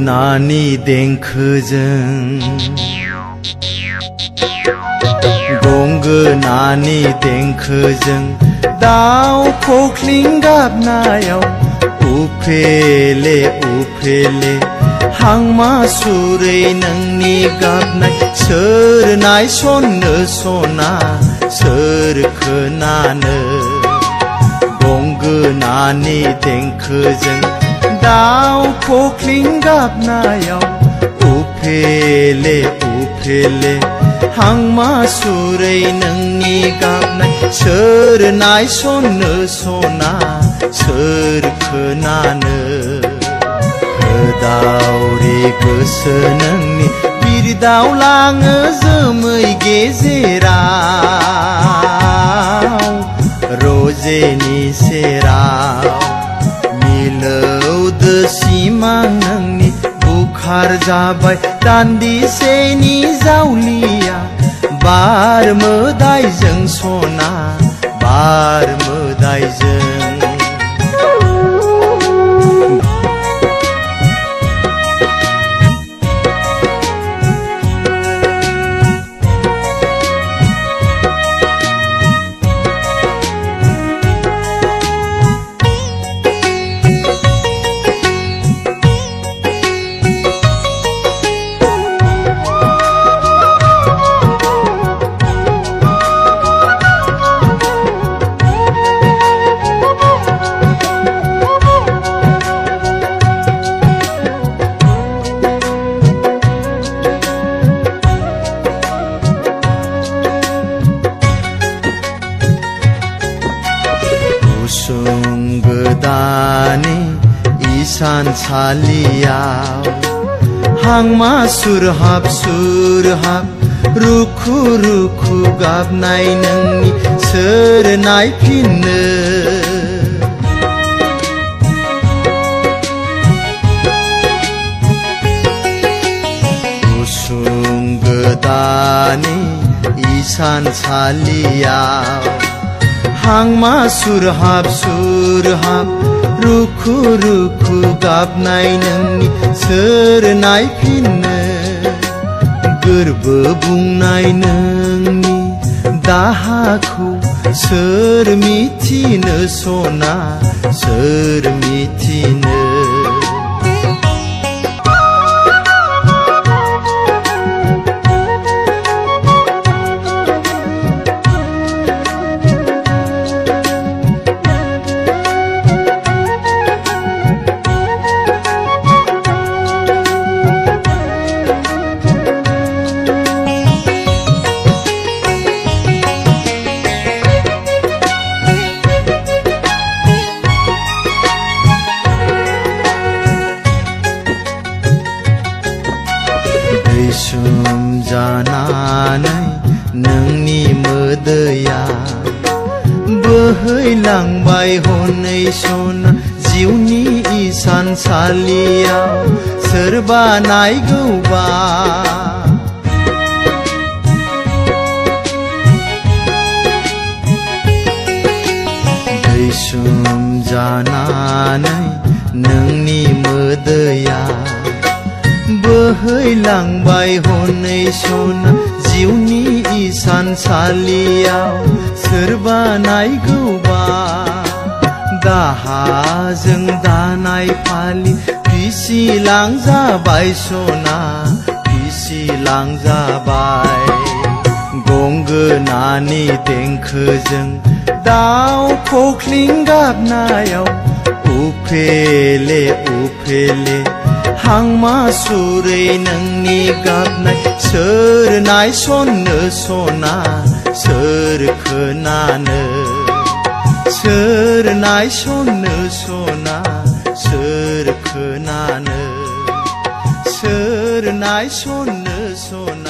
गंगोनानि देंखोजों गंगोनानि देंखोजों दाउ खख्लिं गाबनायाव उफेले उफेले हांमा सुरै नोंनि गाबनाय सोर नायसननो सना सोर खोनानो गंगोनानि देंखोजों दाउ खख्लिं गाबनायाव उफेले उफेले हांमा सुरै नोंनि गाबनाय सोर नायसननो सना सोर खोनानो दावरे गोसो नोंनि बिरदावलाङो जोमै गेजेराव रजेनि सेराव मिलौदो सिमां नोंनि बुखार जाबाय दान्दिसेनि जावलिया बार मोदायजों सना बार मोदायजों गोदानि इसानसालियाव हांमा सुरहाब रुखु रुखु गाबनाय नोंनि सोर नायफिननो गुसुं गोदानि इसानसालियाव हांमा सुरहाब रुखु रुखु गाबनाय नोंनि सोर नायफिननो गोरबो बुंनाय नोंनि दाहाखौ सोर मिथिनो सना सोर मिथिनो दैसुम जानानै नोंनि मोदैया बोहैलांबाय हनै सना जिउनि इसानसालियाव सोरबा नायगौबा दैसुम जानानै नोंनि मोदैया बोहैलांबाय हनै सना जिउनि इसानसालियाव सोरबा नायगौबा दाहाजों दानाय फालि फिसिलांजाबाय सना फिसिलांजाबाय गंगोनानि देंखोजों दाउ खख्लिं गाबनायाव उफेले उफेले हांमा सुरै नोंनि गाबनाय सोर नायसननो सना सोर खोनानो सोर नायसननो सना सोर खोनानो सोर नायसननो सना